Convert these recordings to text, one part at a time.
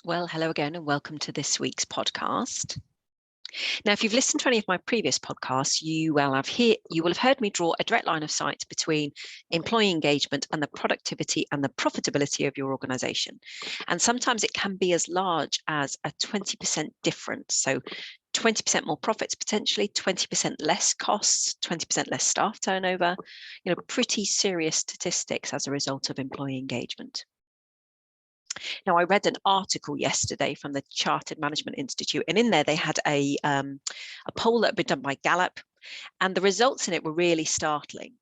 Well, hello again and welcome to this week's podcast. Now, if you've listened to any of my previous podcasts, you will have heard me draw a direct line of sight between employee engagement and the productivity and the profitability of your organization. And sometimes it can be as large as a 20% difference. So 20% more profits, potentially 20% less costs, 20% less staff turnover, pretty serious statistics as a result of employee engagement. Now, I read an article yesterday from the Chartered Management Institute, and in there they had a poll that had been done by Gallup, and the results in it were really startling.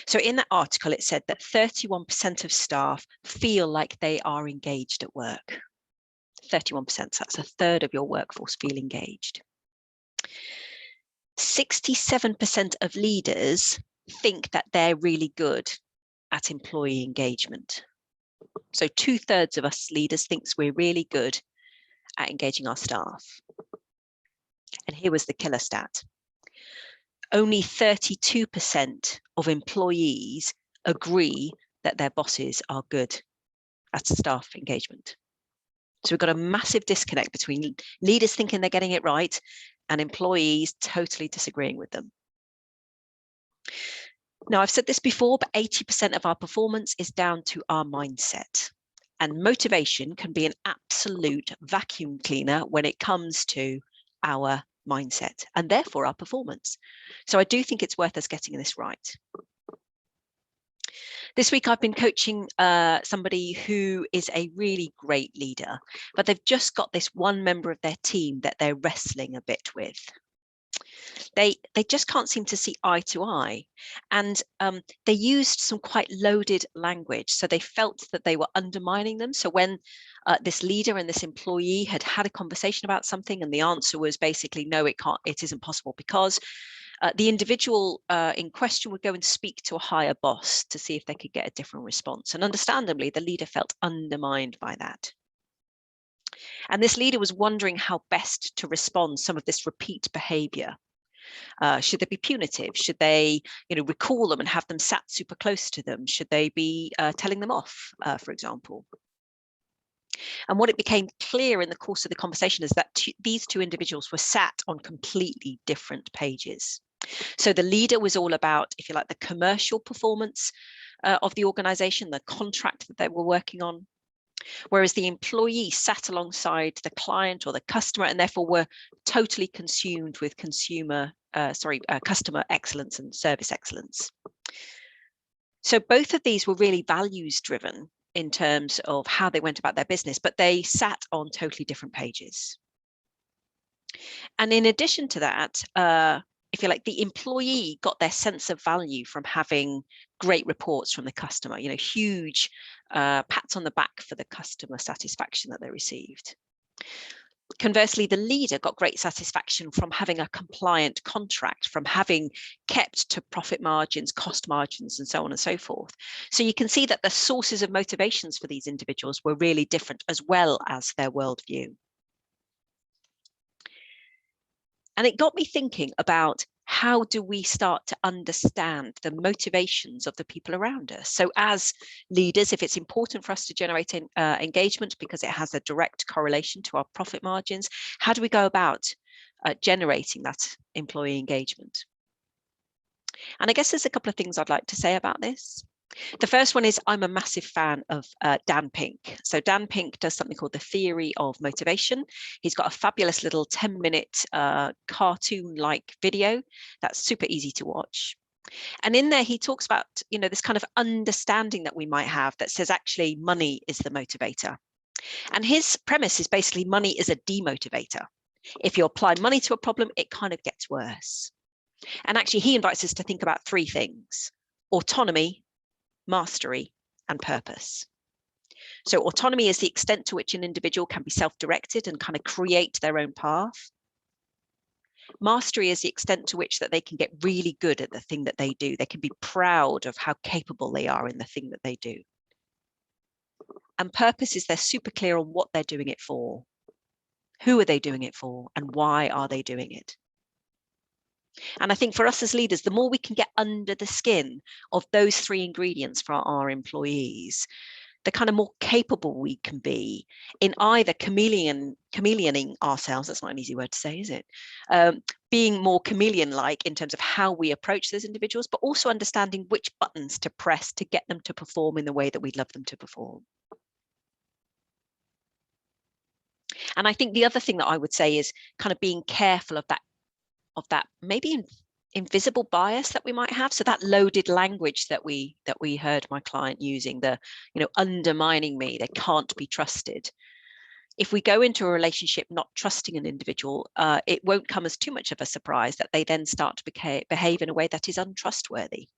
So in that article, it said that 31% of staff feel like they are engaged at work. 31%, so that's a third of your workforce feel engaged. 67% of leaders think that they're really good at employee engagement. So 2/3 of us leaders thinks we're really good at engaging our staff. And here was the killer stat. Only 32% of employees agree that their bosses are good at staff engagement. So we've got a massive disconnect between leaders thinking they're getting it right and employees totally disagreeing with them. Now, I've said this before, but 80% of our performance is down to our mindset. And motivation can be an absolute vacuum cleaner when it comes to our mindset and therefore our performance. So I do think it's worth us getting this right. This week, I've been coaching somebody who is a really great leader, but they've just got this one member of their team that they're wrestling a bit with. They just can't seem to see eye to eye. And they used some quite loaded language. So they felt that they were undermining them. So when this leader and this employee had a conversation about something and the answer was basically, no, it isn't possible, because the individual in question would go and speak to a higher boss to see if they could get a different response. And understandably, the leader felt undermined by that. And this leader was wondering how best to respond to some of this repeat behavior. Should they be punitive? Should they, recall them and have them sat super close to them? Should they be telling them off, for example? And what it became clear in the course of the conversation is that these two individuals were sat on completely different pages. So the leader was all about, if you like, the commercial performance of the organization, the contract that they were working on, whereas the employee sat alongside the client or the customer and therefore were totally consumed with customer excellence and service excellence. So both of these were really values driven in terms of how they went about their business, but they sat on totally different pages. And in addition to that, if you like, the employee got their sense of value from having great reports from the customer, huge pats on the back for the customer satisfaction that they received. Conversely, the leader got great satisfaction from having a compliant contract, from having kept to profit margins, cost margins, and so on and so forth. So you can see that the sources of motivations for these individuals were really different, as well as their worldview. And it got me thinking about, how do we start to understand the motivations of the people around us? So as leaders, if it's important for us to generate engagement because it has a direct correlation to our profit margins, how do we go about generating that employee engagement? And I guess there's a couple of things I'd like to say about this. The first one is, I'm a massive fan of Dan Pink. So Dan Pink does something called the theory of motivation. He's got a fabulous little 10-minute cartoon-like video that's super easy to watch. And in there, he talks about, this kind of understanding that we might have that says, actually, money is the motivator. And his premise is basically money is a demotivator. If you apply money to a problem, it kind of gets worse. And actually, he invites us to think about three things: autonomy, mastery, and purpose. So autonomy is the extent to which an individual can be self-directed and kind of create their own path. Mastery is the extent to which that they can get really good at the thing that they do. They can be proud of how capable they are in the thing that they do. And purpose is they're super clear on what they're doing it for. Who are they doing it for? And why are they doing it? And I think for us as leaders, the more we can get under the skin of those three ingredients for our employees, the kind of more capable we can be in either chameleoning ourselves, that's not an easy word to say, is it? Being more chameleon-like in terms of how we approach those individuals, but also understanding which buttons to press to get them to perform in the way that we'd love them to perform. And I think the other thing that I would say is kind of being careful of that maybe invisible bias that we might have. So that loaded language that we heard my client using, the, undermining me, they can't be trusted. If we go into a relationship not trusting an individual, it won't come as too much of a surprise that they then start to behave in a way that is untrustworthy.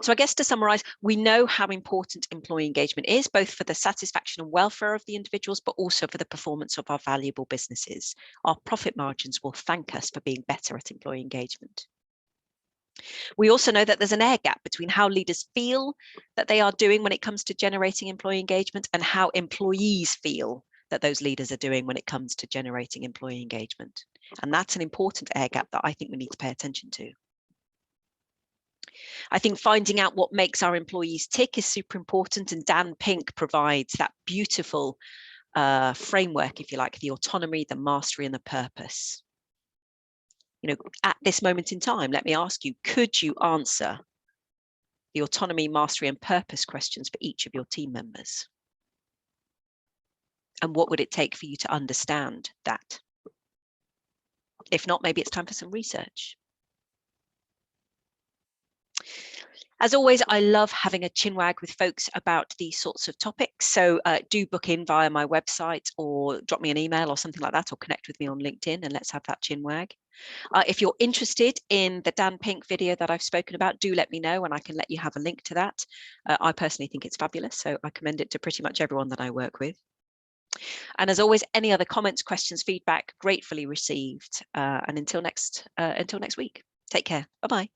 So I guess to summarize, we know how important employee engagement is, both for the satisfaction and welfare of the individuals, but also for the performance of our valuable businesses. Our profit margins will thank us for being better at employee engagement. We also know that there's an air gap between how leaders feel that they are doing when it comes to generating employee engagement and how employees feel that those leaders are doing when it comes to generating employee engagement. And that's an important air gap that I think we need to pay attention to. I think finding out what makes our employees tick is super important, and Dan Pink provides that beautiful framework, if you like, the autonomy, the mastery, and the purpose. At this moment in time, let me ask you, could you answer the autonomy, mastery, and purpose questions for each of your team members? And what would it take for you to understand that? If not, maybe it's time for some research. As always, I love having a chinwag with folks about these sorts of topics. So do book in via my website or drop me an email or something like that, or connect with me on LinkedIn and let's have that chinwag. If you're interested in the Dan Pink video that I've spoken about, do let me know and I can let you have a link to that. I personally think it's fabulous, so I commend it to pretty much everyone that I work with. And as always, any other comments, questions, feedback, gratefully received. And until next week, take care. Bye-bye.